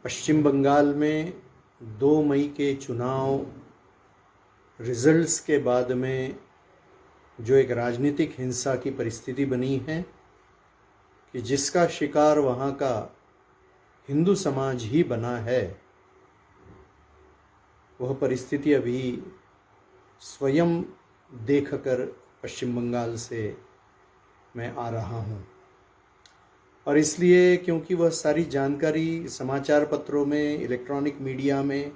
पश्चिम बंगाल में 2 मई के चुनाव रिजल्ट्स के बाद में जो एक राजनीतिक हिंसा की परिस्थिति बनी है कि जिसका शिकार वहाँ का हिंदू समाज ही बना है, वह परिस्थिति अभी स्वयं देखकर पश्चिम बंगाल से मैं आ रहा हूँ। और इसलिए क्योंकि वह सारी जानकारी समाचार पत्रों में, इलेक्ट्रॉनिक मीडिया में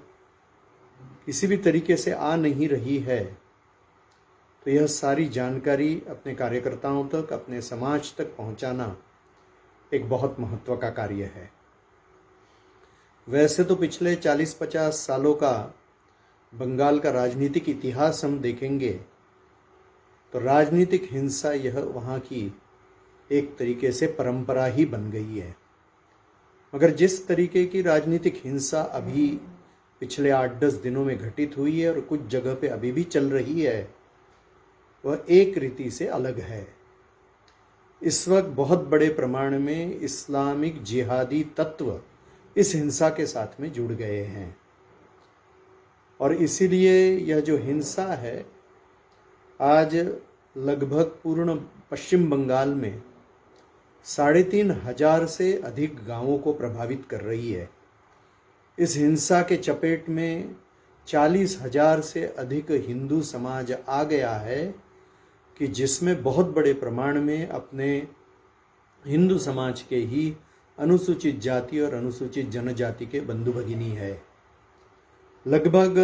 किसी भी तरीके से आ नहीं रही है, तो यह सारी जानकारी अपने कार्यकर्ताओं तक, अपने समाज तक पहुंचाना एक बहुत महत्व का कार्य है। वैसे तो पिछले 40-50 सालों का बंगाल का राजनीतिक इतिहास हम देखेंगे तो राजनीतिक हिंसा यह वहाँ की एक तरीके से परंपरा ही बन गई है। मगर जिस तरीके की राजनीतिक हिंसा अभी पिछले 8-10 दिनों में घटित हुई है और कुछ जगह पे अभी भी चल रही है, वह एक रीति से अलग है। इस वक्त बहुत बड़े प्रमाण में इस्लामिक जिहादी तत्व इस हिंसा के साथ में जुड़ गए हैं और इसीलिए यह जो हिंसा है आज लगभग पूर्ण पश्चिम बंगाल में 3,500 से अधिक गांवों को प्रभावित कर रही है। इस हिंसा के चपेट में 40,000 से अधिक हिंदू समाज आ गया है कि जिसमें बहुत बड़े प्रमाण में अपने हिंदू समाज के ही अनुसूचित जाति और अनुसूचित जनजाति के बंधु भगिनी है। लगभग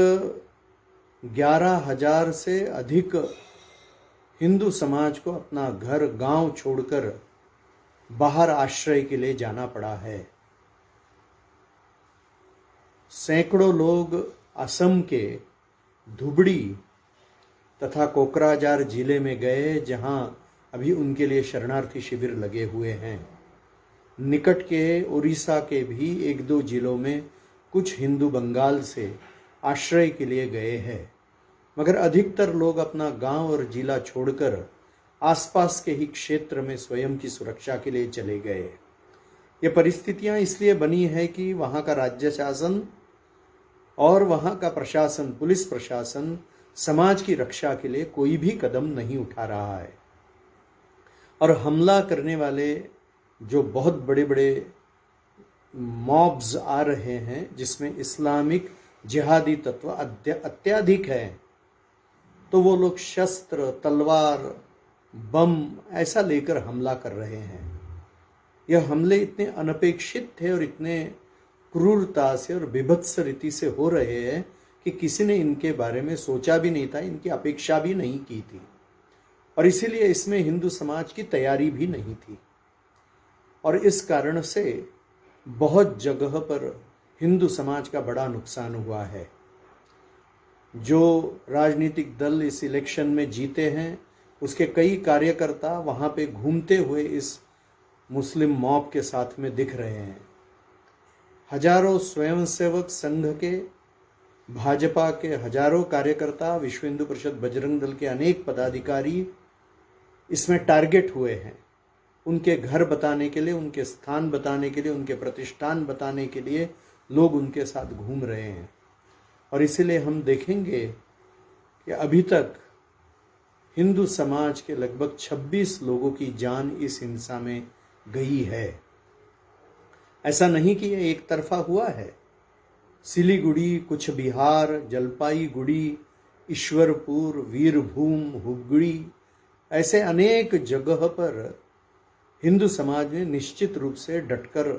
11,000 से अधिक हिंदू समाज को अपना घर गांव छोड़कर बाहर आश्रय के लिए जाना पड़ा है। सैकड़ों लोग असम के धुबड़ी तथा कोकराझार जिले में गए, जहां अभी उनके लिए शरणार्थी शिविर लगे हुए हैं। निकट के उड़ीसा के भी 1-2 जिलों में कुछ हिंदू बंगाल से आश्रय के लिए गए हैं, मगर अधिकतर लोग अपना गांव और जिला छोड़कर आसपास के ही क्षेत्र में स्वयं की सुरक्षा के लिए चले गए। ये परिस्थितियां इसलिए बनी है कि वहाँ का राज्य शासन और वहाँ का प्रशासन, पुलिस प्रशासन समाज की रक्षा के लिए कोई भी कदम नहीं उठा रहा है और हमला करने वाले जो बहुत बड़े बड़े मॉब्स आ रहे हैं जिसमें इस्लामिक जिहादी तत्व अत्याधिक है, तो वो लोग शस्त्र, तलवार, बम ऐसा लेकर हमला कर रहे हैं। यह हमले इतने अनपेक्षित थे और इतने क्रूरता से और विभत्स रीति से हो रहे हैं कि किसी ने इनके बारे में सोचा भी नहीं था, इनकी अपेक्षा भी नहीं की थी और इसीलिए इसमें हिंदू समाज की तैयारी भी नहीं थी और इस कारण से बहुत जगह पर हिंदू समाज का बड़ा नुकसान हुआ है। जो राजनीतिक दल इस इलेक्शन में जीते हैं, उसके कई कार्यकर्ता वहाँ पे घूमते हुए इस मुस्लिम मॉब के साथ में दिख रहे हैं। हजारों स्वयंसेवक संघ के, भाजपा के हजारों कार्यकर्ता, विश्व हिंदू परिषद बजरंग दल के अनेक पदाधिकारी इसमें टारगेट हुए हैं। उनके घर बताने के लिए, उनके स्थान बताने के लिए, उनके प्रतिष्ठान बताने के लिए लोग उनके साथ घूम रहे हैं और इसीलिए हम देखेंगे कि अभी तक हिंदू समाज के लगभग 26 लोगों की जान इस हिंसा में गई है। ऐसा नहीं कि यह एक तरफा हुआ है। सिलीगुड़ी, कुछ बिहार, जलपाईगुड़ी, ईश्वरपुर, वीरभूम, हुगली, ऐसे अनेक जगह पर हिंदू समाज ने निश्चित रूप से डटकर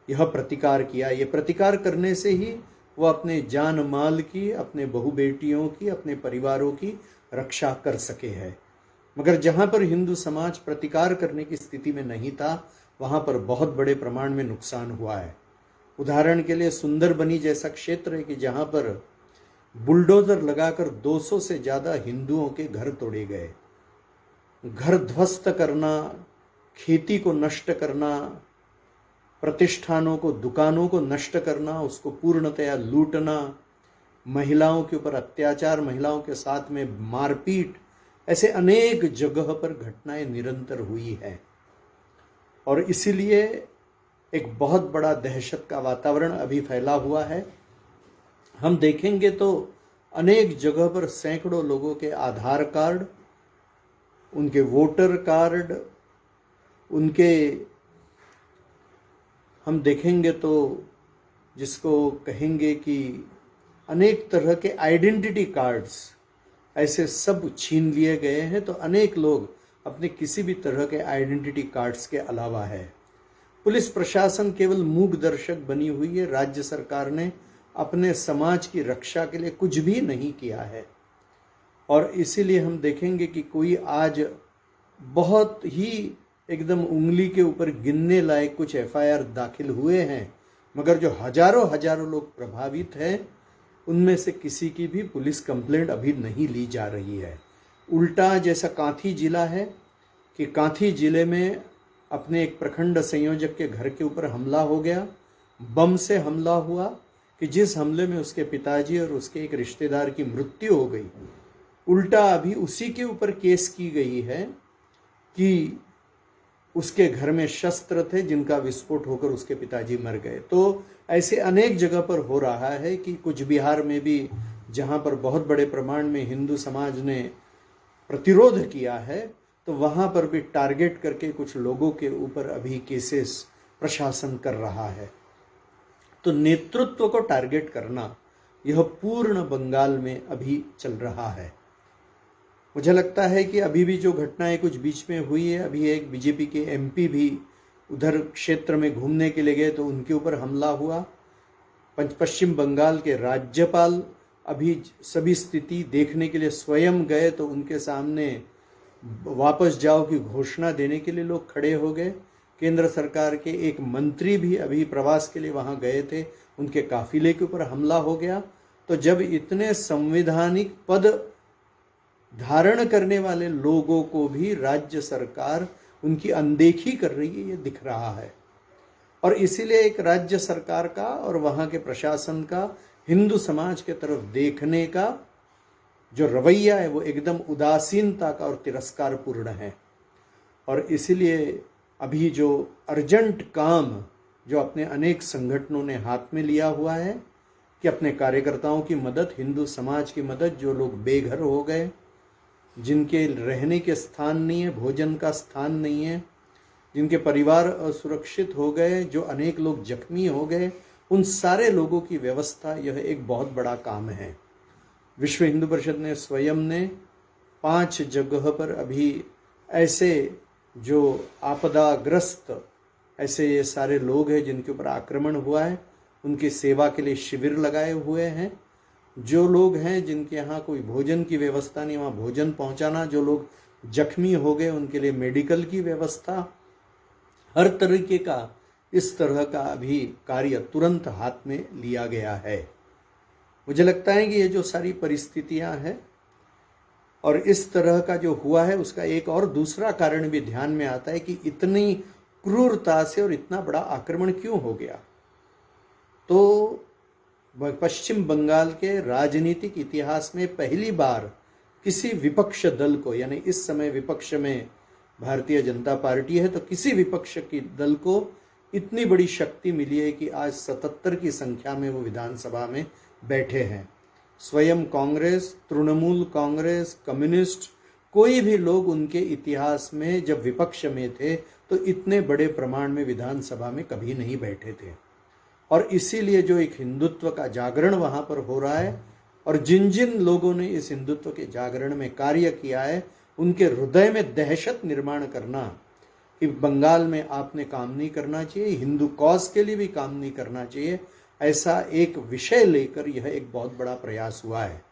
यह प्रतिकार किया। यह प्रतिकार करने से ही वह अपने जान माल की, अपने बहु बेटियों की, अपने परिवारों की रक्षा कर सके हैं। मगर जहाँ पर हिंदू समाज प्रतिकार करने की स्थिति में नहीं था, वहाँ पर बहुत बड़े प्रमाण में नुकसान हुआ है। उदाहरण के लिए सुंदरबनी जैसा क्षेत्र है कि जहाँ पर बुलडोजर लगाकर 200 से ज़्यादा हिंदुओं के घर तोड़े गए। घर ध्वस्त करना, खेती को नष्ट करना, प्रतिष्ठानों को, दुकानों को नष्ट करना, उसको पूर्णतया लूटना, महिलाओं के ऊपर अत्याचार, महिलाओं के साथ में मारपीट, ऐसे अनेक जगह पर घटनाएं निरंतर हुई है और इसीलिए एक बहुत बड़ा दहशत का वातावरण अभी फैला हुआ है। हम देखेंगे तो अनेक जगह पर सैकड़ों लोगों के आधार कार्ड, उनके वोटर कार्ड, उनके हम देखेंगे तो जिसको कहेंगे कि अनेक तरह के आइडेंटिटी कार्ड्स ऐसे सब छीन लिए गए हैं। तो अनेक लोग अपने किसी भी तरह के आइडेंटिटी कार्ड्स के अलावा है। पुलिस प्रशासन केवल मूक दर्शक बनी हुई है। राज्य सरकार ने अपने समाज की रक्षा के लिए कुछ भी नहीं किया है और इसीलिए हम देखेंगे कि कोई आज बहुत ही एकदम उंगली के ऊपर गिनने लायक कुछ एफआईआर दाखिल हुए हैं, मगर जो हजारों हजारों लोग प्रभावित हैं उनमें से किसी की भी पुलिस कंप्लेंट अभी नहीं ली जा रही है। उल्टा जैसा कांथी जिला है कि कांथी जिले में अपने एक प्रखंड संयोजक के घर के ऊपर हमला हो गया, बम से हमला हुआ कि जिस हमले में उसके पिताजी और उसके एक रिश्तेदार की मृत्यु हो गई। उल्टा अभी उसी के ऊपर केस की गई है कि उसके घर में शस्त्र थे जिनका विस्फोट होकर उसके पिताजी मर गए। तो ऐसे अनेक जगह पर हो रहा है कि कुछ बिहार में भी जहां पर बहुत बड़े प्रमाण में हिंदू समाज ने प्रतिरोध किया है तो वहां पर भी टारगेट करके कुछ लोगों के ऊपर अभी केसेस प्रशासन कर रहा है। तो नेतृत्व को टारगेट करना यह पूर्ण बंगाल में अभी चल रहा है। मुझे लगता है कि अभी भी जो घटनाएं कुछ बीच में हुई है, अभी एक बीजेपी के एमपी भी उधर क्षेत्र में घूमने के लिए गए तो उनके ऊपर हमला हुआ। पश्चिम बंगाल के राज्यपाल अभी सभी स्थिति देखने के लिए स्वयं गए तो उनके सामने वापस जाओ की घोषणा देने के लिए लोग खड़े हो गए। केंद्र सरकार के एक मंत्री भी अभी प्रवास के लिए वहां गए थे, उनके काफिले के ऊपर हमला हो गया। तो जब इतने संवैधानिक पद धारण करने वाले लोगों को भी राज्य सरकार उनकी अनदेखी कर रही है, ये दिख रहा है। और इसीलिए एक राज्य सरकार का और वहां के प्रशासन का हिंदू समाज के तरफ देखने का जो रवैया है वो एकदम उदासीनता का और तिरस्कारपूर्ण है। और इसीलिए अभी जो अर्जेंट काम जो अपने अनेक संगठनों ने हाथ में लिया हुआ है कि अपने कार्यकर्ताओं की मदद, हिंदू समाज की मदद, जो लोग बेघर हो गए, जिनके रहने के स्थान नहीं है, भोजन का स्थान नहीं है, जिनके परिवार असुरक्षित हो गए, जो अनेक लोग जख्मी हो गए, उन सारे लोगों की व्यवस्था यह एक बहुत बड़ा काम है। विश्व हिंदू परिषद ने स्वयं ने 5 जगह पर अभी ऐसे जो आपदाग्रस्त ऐसे ये सारे लोग हैं जिनके ऊपर आक्रमण हुआ है, उनकी सेवा के लिए शिविर लगाए हुए हैं। जो लोग हैं जिनके यहाँ कोई भोजन की व्यवस्था नहीं, वहाँ भोजन पहुँचाना, जो लोग जख्मी हो गए उनके लिए मेडिकल की व्यवस्था, हर तरीके का इस तरह का अभी कार्य तुरंत हाथ में लिया गया है। मुझे लगता है कि ये जो सारी परिस्थितियां हैं और इस तरह का जो हुआ है उसका एक और दूसरा कारण भी ध्यान में आता है कि इतनी क्रूरता से और इतना बड़ा आक्रमण क्यों हो गया। तो पश्चिम बंगाल के राजनीतिक इतिहास में पहली बार किसी विपक्ष दल को, यानी इस समय विपक्ष में भारतीय जनता पार्टी है, तो किसी विपक्ष की दल को इतनी बड़ी शक्ति मिली है कि आज 77 की संख्या में वो विधानसभा में बैठे हैं। स्वयं कांग्रेस, तृणमूल कांग्रेस, कम्युनिस्ट, कोई भी लोग उनके इतिहास में जब विपक्ष में थे तो इतने बड़े प्रमाण में विधानसभा में कभी नहीं बैठे थे। और इसीलिए जो एक हिंदुत्व का जागरण वहां पर हो रहा है और जिन जिन लोगों ने इस हिंदुत्व के जागरण में कार्य किया है उनके हृदय में दहशत निर्माण करना कि बंगाल में आपने काम नहीं करना चाहिए, हिंदू कॉज के लिए भी काम नहीं करना चाहिए, ऐसा एक विषय लेकर यह एक बहुत बड़ा प्रयास हुआ है।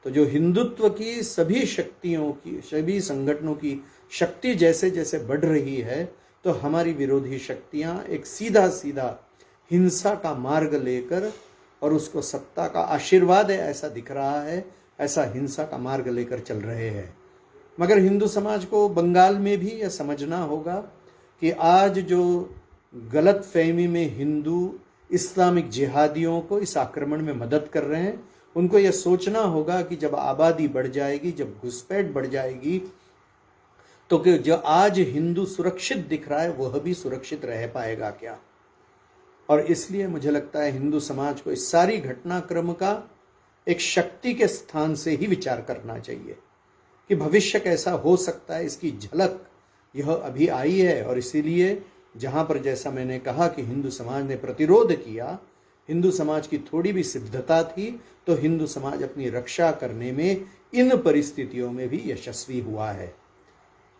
तो जो हिंदुत्व की सभी शक्तियों की, सभी संगठनों की शक्ति जैसे जैसे बढ़ रही है तो हमारी विरोधी शक्तियां एक सीधा सीधा हिंसा का मार्ग लेकर, और उसको सत्ता का आशीर्वाद है ऐसा दिख रहा है, ऐसा हिंसा का मार्ग लेकर चल रहे हैं। मगर हिंदू समाज को बंगाल में भी यह समझना होगा कि आज जो गलत फहमी में हिंदू इस्लामिक जिहादियों को इस आक्रमण में मदद कर रहे हैं, उनको यह सोचना होगा कि जब आबादी बढ़ जाएगी, जब घुसपैठ बढ़ जाएगी, तो कि जो आज हिंदू सुरक्षित दिख रहा है वह भी सुरक्षित रह पाएगा क्या। और इसलिए मुझे लगता है हिंदू समाज को इस सारी घटनाक्रम का एक शक्ति के स्थान से ही विचार करना चाहिए कि भविष्य कैसा हो सकता है, इसकी झलक यह अभी आई है। और इसीलिए जहाँ पर, जैसा मैंने कहा कि हिंदू समाज ने प्रतिरोध किया, हिंदू समाज की थोड़ी भी सिद्धता थी, तो हिंदू समाज अपनी रक्षा करने में इन परिस्थितियों में भी यशस्वी हुआ है।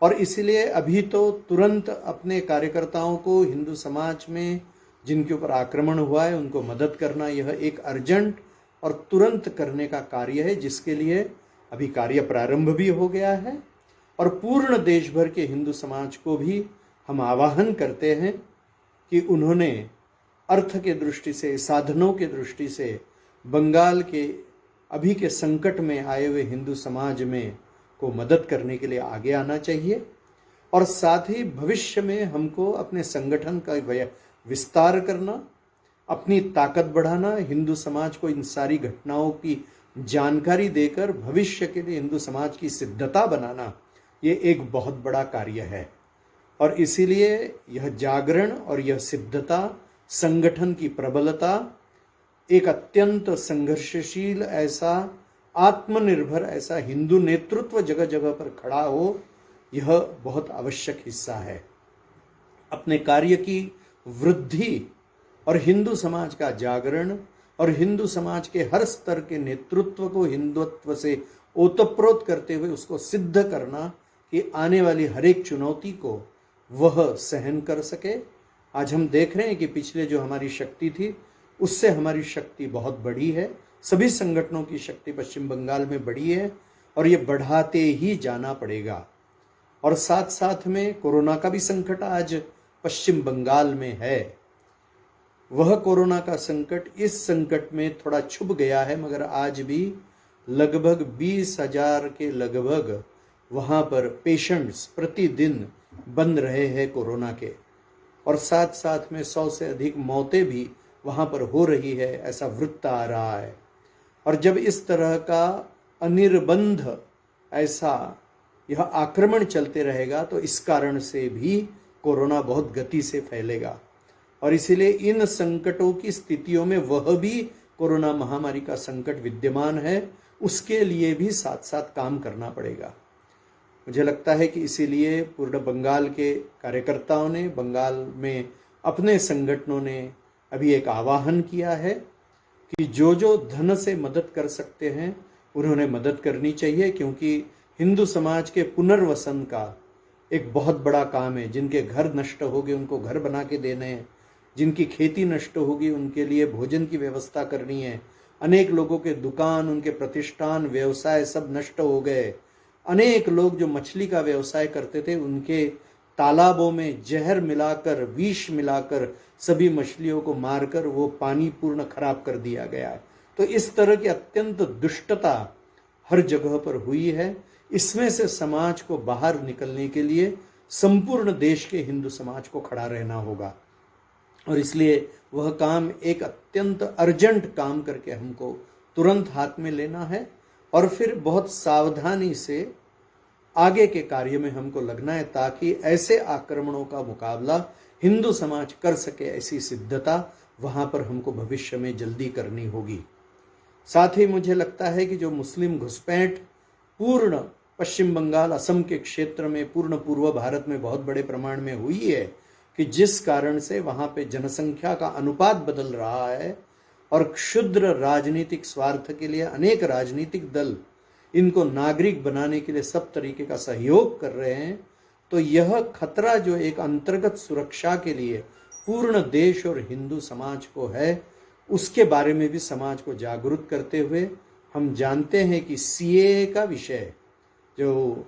और इसलिए अभी तो तुरंत अपने कार्यकर्ताओं को हिंदू समाज में जिनके ऊपर आक्रमण हुआ है उनको मदद करना, यह एक अर्जेंट और तुरंत करने का कार्य है, जिसके लिए अभी कार्य प्रारंभ भी हो गया है। और पूर्ण देश भर के हिंदू समाज को भी हम आह्वान करते हैं कि उन्होंने अर्थ के दृष्टि से, साधनों के दृष्टि से बंगाल के अभी के संकट में आए हुए हिंदू समाज में को मदद करने के लिए आगे आना चाहिए। और साथ ही भविष्य में हमको अपने संगठन का विस्तार करना, अपनी ताकत बढ़ाना, हिंदू समाज को इन सारी घटनाओं की जानकारी देकर भविष्य के लिए हिंदू समाज की सिद्धता बनाना, ये एक बहुत बड़ा कार्य है। और इसीलिए यह जागरण और यह सिद्धता, संगठन की प्रबलता, एक अत्यंत संघर्षशील ऐसा आत्मनिर्भर ऐसा हिंदू नेतृत्व जगह जगह पर खड़ा हो, यह बहुत आवश्यक हिस्सा है। अपने कार्य की वृद्धि और हिंदू समाज का जागरण और हिंदू समाज के हर स्तर के नेतृत्व को हिंदुत्व से ओतप्रोत करते हुए उसको सिद्ध करना कि आने वाली हर एक चुनौती को वह सहन कर सके। आज हम देख रहे हैं कि पिछले जो हमारी शक्ति थी उससे हमारी शक्ति बहुत बढ़ी है। सभी संगठनों की शक्ति पश्चिम बंगाल में बढ़ी है और ये बढ़ाते ही जाना पड़ेगा। और साथ साथ में कोरोना का भी संकट आज पश्चिम बंगाल में है। वह कोरोना का संकट इस संकट में थोड़ा छुप गया है, मगर आज भी लगभग 20,000 के लगभग वहाँ पर पेशेंट्स प्रतिदिन बन रहे हैं कोरोना के। और साथ साथ में 100 से अधिक मौतें भी वहाँ पर हो रही है, ऐसा वृत्त आ रहा है। और जब इस तरह का अनिर्बंध ऐसा यह आक्रमण चलते रहेगा तो इस कारण से भी कोरोना बहुत गति से फैलेगा। और इसीलिए इन संकटों की स्थितियों में वह भी कोरोना महामारी का संकट विद्यमान है, उसके लिए भी साथ साथ काम करना पड़ेगा। मुझे लगता है कि इसीलिए पूर्ण बंगाल के कार्यकर्ताओं ने, बंगाल में अपने संगठनों ने अभी एक आह्वान किया है कि जो जो धन से मदद कर सकते हैं उन्होंने मदद करनी चाहिए, क्योंकि हिंदू समाज के पुनर्वसन का एक बहुत बड़ा काम है। जिनके घर नष्ट हो गए उनको घर बना के देने हैं, जिनकी खेती नष्ट होगी उनके लिए भोजन की व्यवस्था करनी है। अनेक लोगों के दुकान, उनके प्रतिष्ठान, व्यवसाय सब नष्ट हो गए। अनेक लोग जो मछली का व्यवसाय करते थे उनके तालाबों में जहर मिलाकर, विष मिलाकर सभी मछलियों को मारकर वो पानी पूर्ण खराब कर दिया गया है। तो इस तरह की अत्यंत दुष्टता हर जगह पर हुई है। इसमें से समाज को बाहर निकलने के लिए संपूर्ण देश के हिंदू समाज को खड़ा रहना होगा। और इसलिए वह काम एक अत्यंत अर्जेंट काम करके हमको तुरंत हाथ में लेना है और फिर बहुत सावधानी से आगे के कार्य में हमको लगना है, ताकि ऐसे आक्रमणों का मुकाबला हिंदू समाज कर सके। ऐसी सिद्धता वहाँ पर हमको भविष्य में जल्दी करनी होगी। साथ ही मुझे लगता है कि जो मुस्लिम घुसपैठ पूर्ण पश्चिम बंगाल, असम के क्षेत्र में, पूर्ण पूर्व भारत में बहुत बड़े प्रमाण में हुई है, कि जिस कारण से वहाँ पे जनसंख्या का अनुपात बदल रहा है और क्षुद्र राजनीतिक स्वार्थ के लिए अनेक राजनीतिक दल इनको नागरिक बनाने के लिए सब तरीके का सहयोग कर रहे हैं। तो यह खतरा जो एक अंतर्गत सुरक्षा के लिए पूर्ण देश और हिंदू समाज को है, उसके बारे में भी समाज को जागरूक करते हुए हम जानते हैं कि सीएए का विषय जो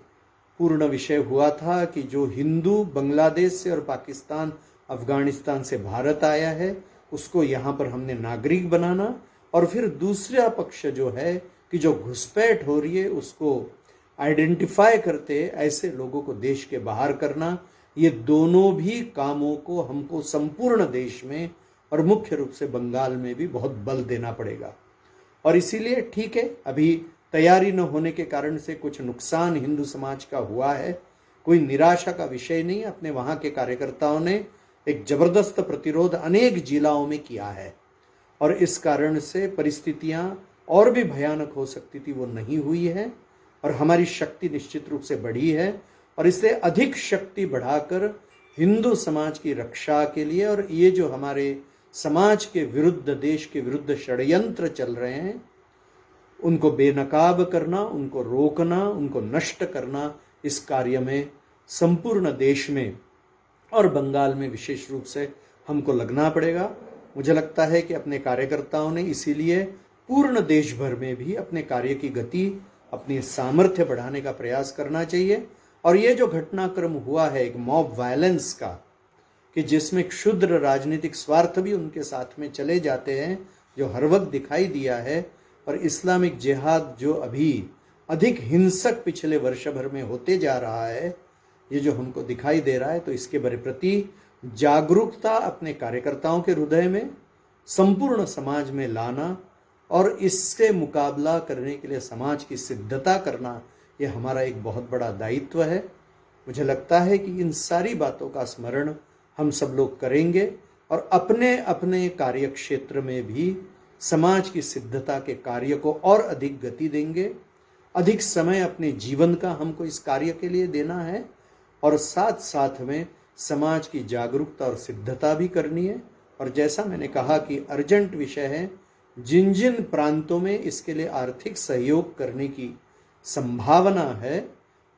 पूर्ण विषय हुआ था कि जो हिंदू बांग्लादेश से और पाकिस्तान, अफगानिस्तान से भारत आया है उसको यहाँ पर हमने नागरिक बनाना, और फिर दूसरा पक्ष जो है कि जो घुसपैठ हो रही है उसको आइडेंटिफाई करते ऐसे लोगों को देश के बाहर करना। ये दोनों भी कामों को हमको संपूर्ण देश में और मुख्य रूप से बंगाल में भी बहुत बल देना पड़ेगा। और इसीलिए ठीक है, अभी तैयारी न होने के कारण से कुछ नुकसान हिंदू समाज का हुआ है, कोई निराशा का विषय नहीं। अपने वहाँ के कार्यकर्ताओं ने एक जबरदस्त प्रतिरोध अनेक जिलाओं में किया है और इस कारण से परिस्थितियां और भी भयानक हो सकती थी, वो नहीं हुई है और हमारी शक्ति निश्चित रूप से बढ़ी है और इसलिए अधिक शक्ति बढ़ाकर हिंदू समाज की रक्षा के लिए और ये जो हमारे समाज के विरुद्ध, देश के विरुद्ध षड्यंत्र चल रहे हैं, उनको बेनकाब करना, उनको रोकना, उनको नष्ट करना, इस कार्य में संपूर्ण देश में और बंगाल में विशेष रूप से हमको लगना पड़ेगा। मुझे लगता है कि अपने कार्यकर्ताओं ने इसीलिए पूर्ण देश भर में भी अपने कार्य की गति, अपनी सामर्थ्य बढ़ाने का प्रयास करना चाहिए। और ये जो घटनाक्रम हुआ है एक मॉब वायलेंस का, कि जिसमें क्षुद्र राजनीतिक स्वार्थ भी उनके साथ में चले जाते हैं, जो हर वक्त दिखाई दिया है, और इस्लामिक जिहाद जो अभी अधिक हिंसक पिछले वर्ष भर में होते जा रहा है, ये जो हमको दिखाई दे रहा है, तो इसके प्रति जागरूकता अपने कार्यकर्ताओं के हृदय में, संपूर्ण समाज में लाना और इससे मुकाबला करने के लिए समाज की सिद्धता करना, ये हमारा एक बहुत बड़ा दायित्व है। मुझे लगता है कि इन सारी बातों का स्मरण हम सब लोग करेंगे और अपने अपने कार्य क्षेत्र में भी समाज की सिद्धता के कार्य को और अधिक गति देंगे। अधिक समय अपने जीवन का हमको इस कार्य के लिए देना है और साथ साथ में समाज की जागरूकता और सिद्धता भी करनी है। और जैसा मैंने कहा कि अर्जेंट विषय है, जिन जिन प्रांतों में इसके लिए आर्थिक सहयोग करने की संभावना है,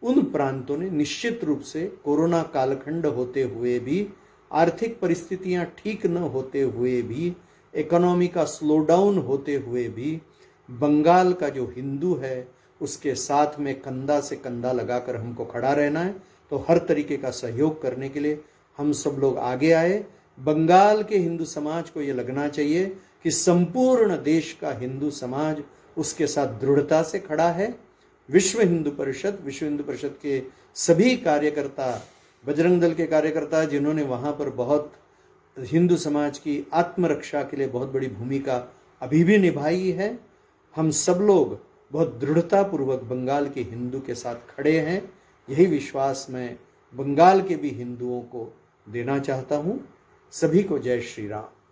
उन प्रांतों ने निश्चित रूप से कोरोना कालखंड होते हुए भी, आर्थिक परिस्थितियां ठीक न होते हुए भी, इकोनॉमी का स्लोडाउन होते हुए भी बंगाल का जो हिंदू है उसके साथ में कंधा से कंधा लगाकर हमको खड़ा रहना है। तो हर तरीके का सहयोग करने के लिए हम सब लोग आगे आए। बंगाल के हिंदू समाज को ये लगना चाहिए कि संपूर्ण देश का हिंदू समाज उसके साथ दृढ़ता से खड़ा है। विश्व हिंदू परिषद के सभी कार्यकर्ता, बजरंग दल के कार्यकर्ता, जिन्होंने वहाँ पर बहुत हिंदू समाज की आत्मरक्षा के लिए बहुत बड़ी भूमिका अभी भी निभाई है, हम सब लोग बहुत दृढ़तापूर्वक बंगाल के हिंदू के साथ खड़े हैं। यही विश्वास मैं बंगाल के भी हिंदुओं को देना चाहता हूँ। सभी को जय श्री राम।